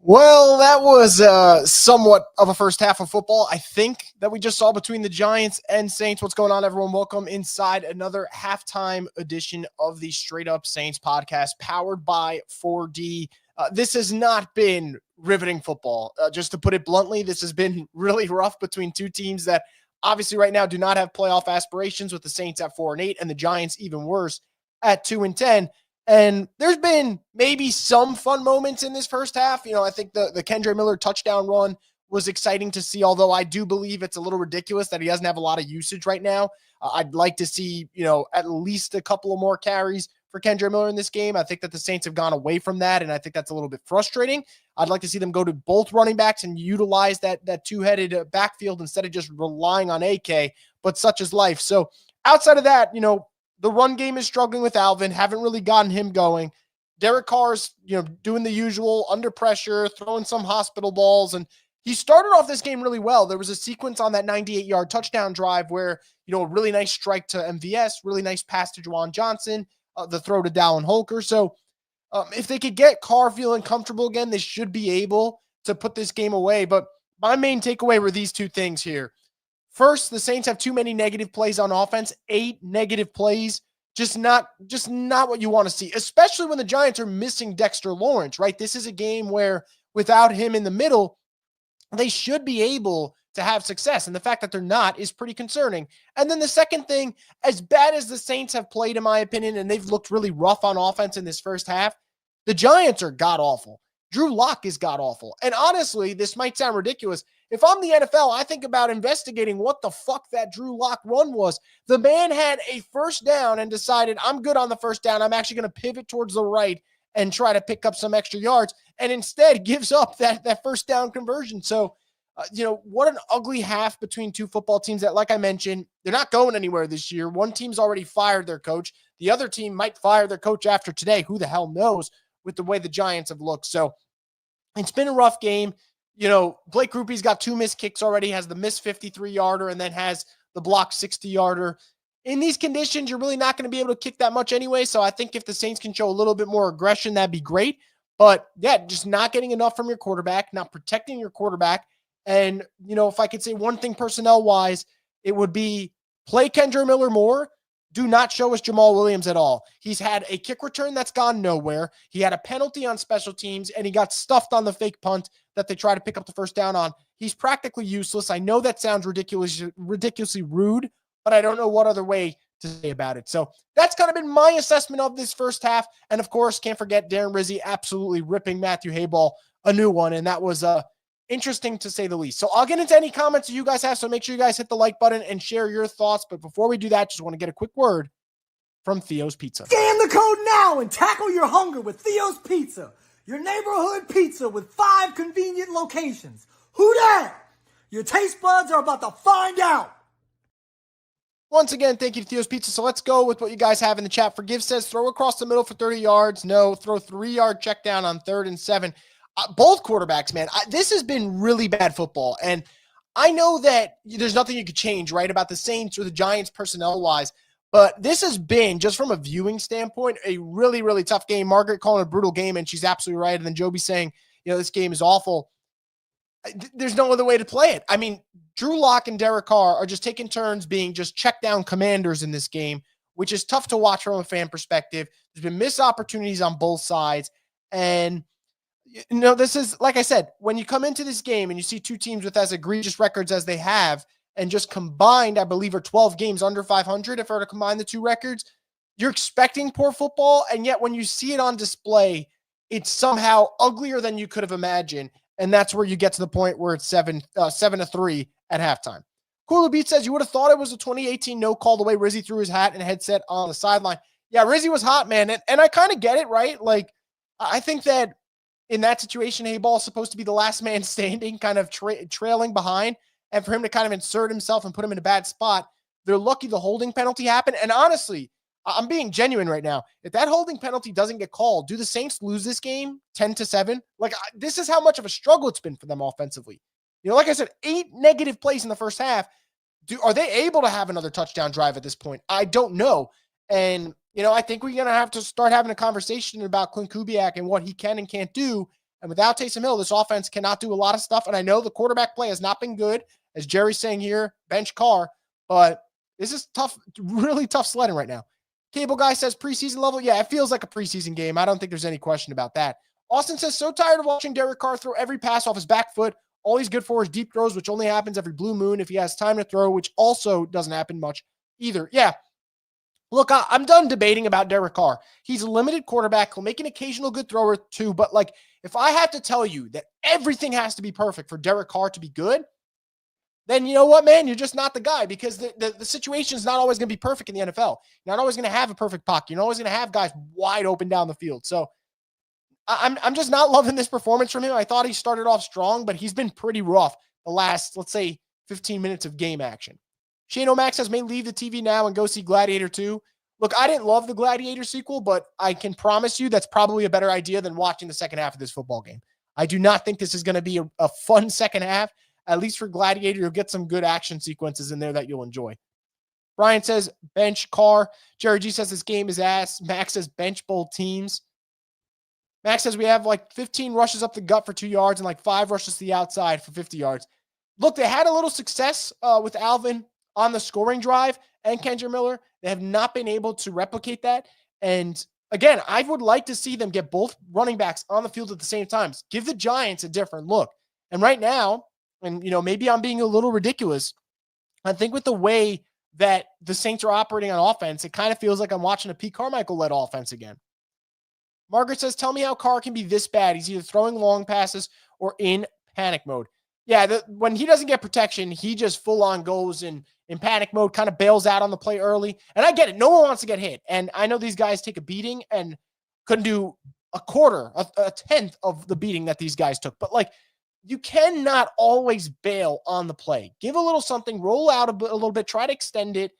Well, that was somewhat of a first half of football, I think, that we just saw between the Giants and Saints. What's going on, everyone? Welcome inside another halftime edition of the Straight Up Saints podcast powered by 4D. This has not been riveting football. Just to put it bluntly, this has been really rough between two teams that obviously right now do not have playoff aspirations, with the Saints at 4-8 and the Giants even worse at 2-10. And there's been maybe some fun moments in this first half. I think the Kendre Miller touchdown run was exciting to see, although I do believe it's a little ridiculous that he doesn't have a lot of usage right now. I'd like to see, at least a couple of more carries for Kendre Miller in this game. I think that the Saints have gone away from that, and I think that's a little bit frustrating. I'd like to see them go to both running backs and utilize that two-headed backfield instead of just relying on AK, but such is life. So outside of that, the run game is struggling with Alvin. Haven't really gotten him going. Derek Carr's, doing the usual under pressure, throwing some hospital balls. And he started off this game really well. There was a sequence on that 98-yard touchdown drive where, a really nice strike to MVS, really nice pass to Juwan Johnson, the throw to Dallin Holker. So if they could get Carr feeling comfortable again, they should be able to put this game away. But my main takeaway were these two things here. First, the Saints have too many negative plays on offense, 8 negative plays. Just not what you want to see, especially when the Giants are missing Dexter Lawrence, right? This is a game where without him in the middle, they should be able to have success. And the fact that they're not is pretty concerning. And then the second thing, as bad as the Saints have played, in my opinion, and they've looked really rough on offense in this first half, the Giants are god-awful. Drew Lock is god-awful. And honestly, this might sound ridiculous. If I'm the NFL, I think about investigating what the fuck that Drew Lock run was. The man had a first down and decided, I'm good on the first down. I'm actually going to pivot towards the right and try to pick up some extra yards, and instead gives up that first down conversion. So, what an ugly half between two football teams that, like I mentioned, they're not going anywhere this year. One team's already fired their coach. The other team might fire their coach after today. Who the hell knows with the way the Giants have looked. So it's been a rough game. Blake Grupe's got 2 missed kicks already, has the missed 53-yarder, and then has the blocked 60-yarder. In these conditions, you're really not going to be able to kick that much anyway. So I think if the Saints can show a little bit more aggression, that'd be great. But yeah, just not getting enough from your quarterback, not protecting your quarterback. And, if I could say one thing personnel-wise, it would be play Kendre Miller more. Do not show us Jamal Williams at all. He's had a kick return that's gone nowhere. He had a penalty on special teams, and he got stuffed on the fake punt that they try to pick up the first down on. He's practically useless. I know that sounds ridiculously rude, but I don't know what other way to say about it. So that's kind of been my assessment of this first half. And of course, can't forget Darren Rizzi absolutely ripping Matthew Hayball a new one. And that was interesting to say the least. So I'll get into any comments that you guys have. So make sure you guys hit the like button and share your thoughts. But before we do that, just want to get a quick word from Theo's Pizza. Scan the code now and tackle your hunger with Theo's Pizza, your neighborhood pizza with 5 convenient locations. Who dat? Your taste buds are about to find out. Once again, thank you to Theo's Pizza. So let's go with what you guys have in the chat. Forgive says throw across the middle for 30 yards. No, throw 3-yard check down on 3rd and 7. Both quarterbacks, man, this has been really bad football. And I know that there's nothing you could change, right, about the Saints or the Giants personnel-wise. But this has been, just from a viewing standpoint, a really, really tough game. Margaret calling it a brutal game, and she's absolutely right. And then Joby saying, this game is awful. There's no other way to play it. I mean, Drew Lock and Derek Carr are just taking turns being just check down commanders in this game, which is tough to watch from a fan perspective. There's been missed opportunities on both sides. And this is, like I said, when you come into this game and you see two teams with as egregious records as they have, and just combined, I believe, are 12 games under 500, if I were to combine the two records, you're expecting poor football, and yet when you see it on display, it's somehow uglier than you could have imagined, and that's where you get to the point where it's 7-3 at halftime. Cooler Beat says, you would have thought it was a 2018 no call the way Rizzi threw his hat and headset on the sideline. Yeah, Rizzi was hot, man, and I kind of get it, right? Like, I think that in that situation, Hayball is supposed to be the last man standing, kind of trailing behind, and for him to kind of insert himself and put him in a bad spot, they're lucky the holding penalty happened. And honestly, I'm being genuine right now. If that holding penalty doesn't get called, do the Saints lose this game 10-7? Like, this is how much of a struggle it's been for them offensively. Like I said, 8 negative plays in the first half. Are they able to have another touchdown drive at this point? I don't know. And, I think we're going to have to start having a conversation about Clint Kubiak and what he can and can't do And without Taysom Hill, this offense cannot do a lot of stuff. And I know the quarterback play has not been good, as Jerry's saying here, bench Carr, but this is tough, really tough sledding right now. Cable Guy says preseason level. Yeah, it feels like a preseason game. I don't think there's any question about that. Austin says, so tired of watching Derek Carr throw every pass off his back foot. All he's good for is deep throws, which only happens every blue moon if he has time to throw, which also doesn't happen much either. Yeah. Look, I'm done debating about Derek Carr. He's a limited quarterback. He'll make an occasional good throw or two, but like, if I had to tell you that everything has to be perfect for Derek Carr to be good, then you know what, man? You're just not the guy, because the situation is not always going to be perfect in the NFL. You're not always going to have a perfect pocket. You're not always going to have guys wide open down the field. So I'm just not loving this performance from him. I thought he started off strong, but he's been pretty rough the last, let's say, 15 minutes of game action. Shane O'Mac says, may leave the TV now and go see Gladiator 2. Look, I didn't love the Gladiator sequel, but I can promise you that's probably a better idea than watching the second half of this football game. I do not think this is going to be a fun second half. At least for Gladiator, you'll get some good action sequences in there that you'll enjoy. Brian says, bench Carr. Jerry G says, this game is ass. Max says, bench both teams. Max says, we have like 15 rushes up the gut for 2 yards and like 5 rushes to the outside for 50 yards. Look, they had a little success with Alvin on the scoring drive and Kendre Miller. They have not been able to replicate that. And again, I would like to see them get both running backs on the field at the same time. Give the Giants a different look. And right now, and maybe I'm being a little ridiculous, I think with the way that the Saints are operating on offense, it kind of feels like I'm watching a Pete Carmichael-led offense again. Margaret says, tell me how Carr can be this bad. He's either throwing long passes or in panic mode. Yeah, when he doesn't get protection, he just full-on goes in panic mode, kind of bails out on the play early. And I get it. No one wants to get hit. And I know these guys take a beating and couldn't do a quarter, a tenth of the beating that these guys took. But, like, you cannot always bail on the play. Give a little something, roll out a little bit, try to extend it.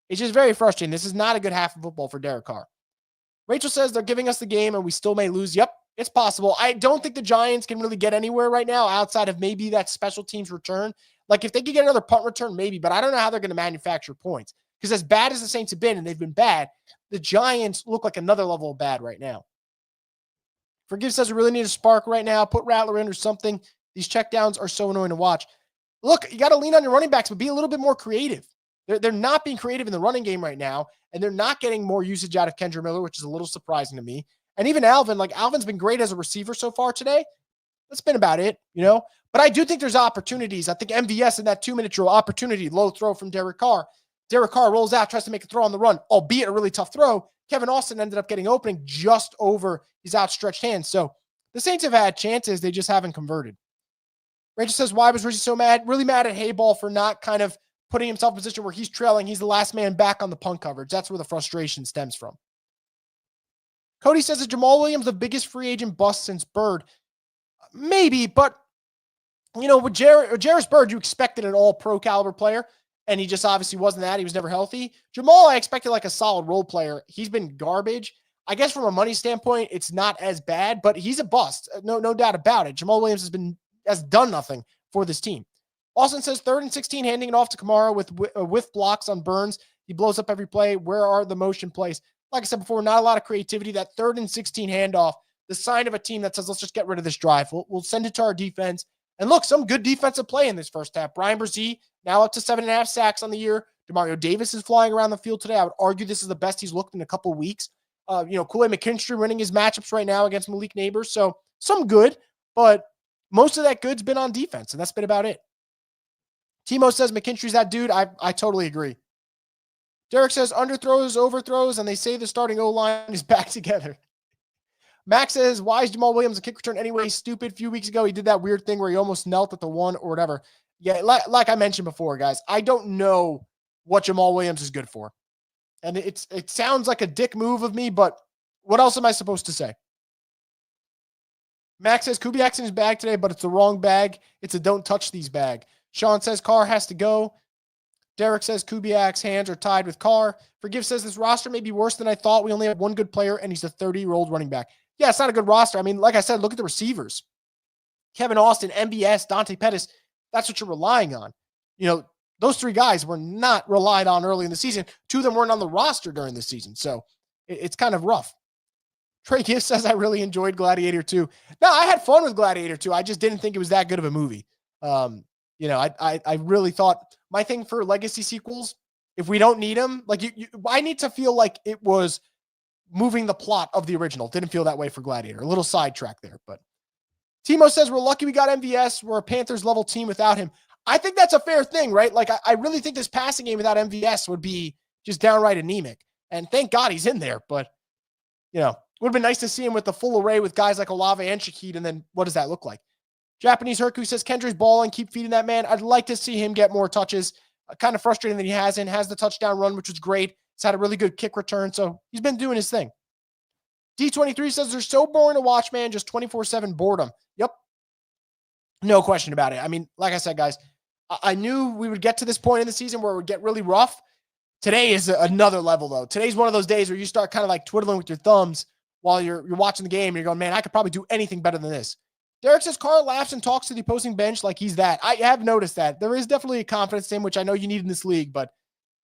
It's just very frustrating. This is not a good half of football for Derek Carr. Rachel says they're giving us the game and we still may lose. Yep, it's possible. I don't think the Giants can really get anywhere right now outside of maybe that special teams return. Like, if they could get another punt return, maybe, but I don't know how they're going to manufacture points. Because as bad as the Saints have been, and they've been bad, the Giants look like another level of bad right now. Forgive says we really need a spark right now. Put Rattler in or something. These checkdowns are so annoying to watch. Look, you got to lean on your running backs, but be a little bit more creative. They're not being creative in the running game right now, and they're not getting more usage out of Kendre Miller, which is a little surprising to me. And even Alvin, like, Alvin's been great as a receiver so far today. That's been about it, But I do think there's opportunities. I think MVS in that 2-minute drill, opportunity, low throw from Derek Carr. Derek Carr rolls out, tries to make a throw on the run, albeit a really tough throw. Kevin Austin ended up getting opening just over his outstretched hands. So the Saints have had chances. They just haven't converted. Rachel says, why was Richie so mad? Really mad at Hayball for not kind of putting himself in a position where he's trailing. He's the last man back on the punt coverage. That's where the frustration stems from. Cody says, is Jamal Williams the biggest free agent bust since Bird? Maybe, but, with Jairus Byrd, you expected an all-pro caliber player, and he just obviously wasn't that. He was never healthy. Jamal, I expected like a solid role player. He's been garbage. I guess from a money standpoint, it's not as bad, but he's a bust. No doubt about it. Jamal Williams has done nothing for this team. Austin says 3rd and 16, handing it off to Kamara with blocks on Burns. He blows up every play. Where are the motion plays? Like I said before, not a lot of creativity. That 3rd and 16 handoff, the sign of a team that says, let's just get rid of this drive. We'll send it to our defense. And look, some good defensive play in this first half. Brian Brzee, now up to 7.5 sacks on the year. Demario Davis is flying around the field today. I would argue this is the best he's looked in a couple of weeks. Kool-Aid McKinstry winning his matchups right now against Malik Neighbors. So some good, but most of that good's been on defense, and that's been about it. Timo says McKinstry's that dude. I totally agree. Derek says underthrows, overthrows, and they say the starting O-line is back together. Max says, why is Jamal Williams a kick return anyway? Stupid. A few weeks ago, he did that weird thing where he almost knelt at the 1 or whatever. Yeah, like I mentioned before, guys, I don't know what Jamal Williams is good for. And it sounds like a dick move of me, but what else am I supposed to say? Max says Kubiak's in his bag today, but it's the wrong bag. It's a don't touch these bag. Sean says Carr has to go. Derek says Kubiak's hands are tied with Carr. Forgive says this roster may be worse than I thought. We only have one good player, and he's a 30-year-old running back. Yeah, it's not a good roster. I mean, like I said, look at the receivers. Kevin Austin, MBS, Dante Pettis. That's what you're relying on. Those 3 guys were not relied on early in the season. 2 of them weren't on the roster during the season. So it's kind of rough. Trey Gibbs says, I really enjoyed Gladiator 2. No, I had fun with Gladiator 2. I just didn't think it was that good of a movie. I really thought my thing for legacy sequels, if we don't need them, like I need to feel like it was moving the plot of the original. Didn't feel that way for Gladiator. A little sidetrack there, but Timo says, we're lucky we got MVS. We're a Panthers level team without him. I think that's a fair thing, right? Like, I really think this passing game without MVS would be just downright anemic. And thank God he's in there. But, would have been nice to see him with the full array with guys like Olave and Shaquille. And then what does that look like? Japanese Hercu says, Kendrick's balling. Keep feeding that man. I'd like to see him get more touches. Kind of frustrating that he hasn't. Has the touchdown run, which was great. He's had a really good kick return. So he's been doing his thing. D23 says, they're so boring to watch, man. Just 24/7 boredom. Yep. No question about it. I mean, like I said, guys, I knew we would get to this point in the season where it would get really rough. Today is another level, though. Today's one of those days where you start kind of like twiddling with your thumbs while you're watching the game. And you're going, man, I could probably do anything better than this. Derek says, Carr laughs and talks to the opposing bench like he's that. I have noticed that. There is definitely a confidence in him, which I know you need in this league, but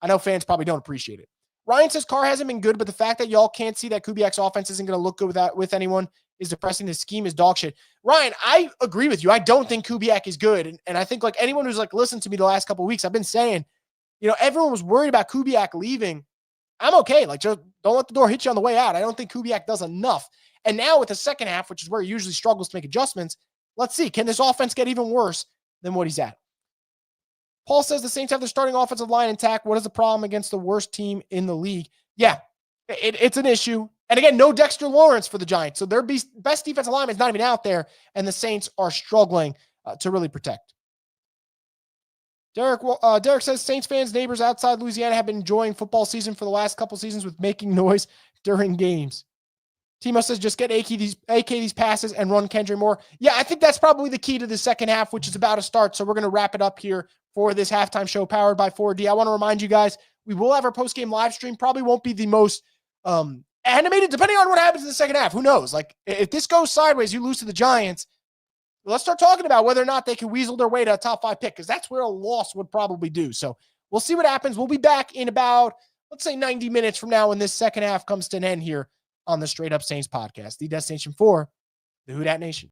I know fans probably don't appreciate it. Ryan says, Carr hasn't been good, but the fact that y'all can't see that Kubiak's offense isn't going to look good with anyone is depressing. The scheme is dog shit. Ryan, I agree with you. I don't think Kubiak is good. And I think like anyone who's like listened to me the last couple of weeks, I've been saying, everyone was worried about Kubiak leaving. I'm okay. Like, just don't let the door hit you on the way out. I don't think Kubiak does enough. And now with the second half, which is where he usually struggles to make adjustments, let's see. Can this offense get even worse than what he's at? Paul says the Saints have their starting offensive line intact. What is the problem against the worst team in the league? Yeah, it's an issue. And again, no Dexter Lawrence for the Giants. So their best defensive lineman is not even out there, and the Saints are struggling to really protect. Derek says Saints fans, neighbors outside Louisiana have been enjoying football season for the last couple seasons with making noise during games. Timo says just get AK these passes and run Kendrick Moore. Yeah, I think that's probably the key to the second half, which is about to start. So we're going to wrap it up here for this halftime show powered by 4D. I want to remind you guys, we will have our post-game live stream. Probably won't be the most animated, depending on what happens in the second half. Who knows? Like, if this goes sideways, you lose to the Giants, let's start talking about whether or not they can weasel their way to a top 5 pick, because that's where a loss would probably do. So we'll see what happens. We'll be back in about, let's say, 90 minutes from now when this second half comes to an end here on the Straight Up Saints podcast, the destination for the Who Dat Nation.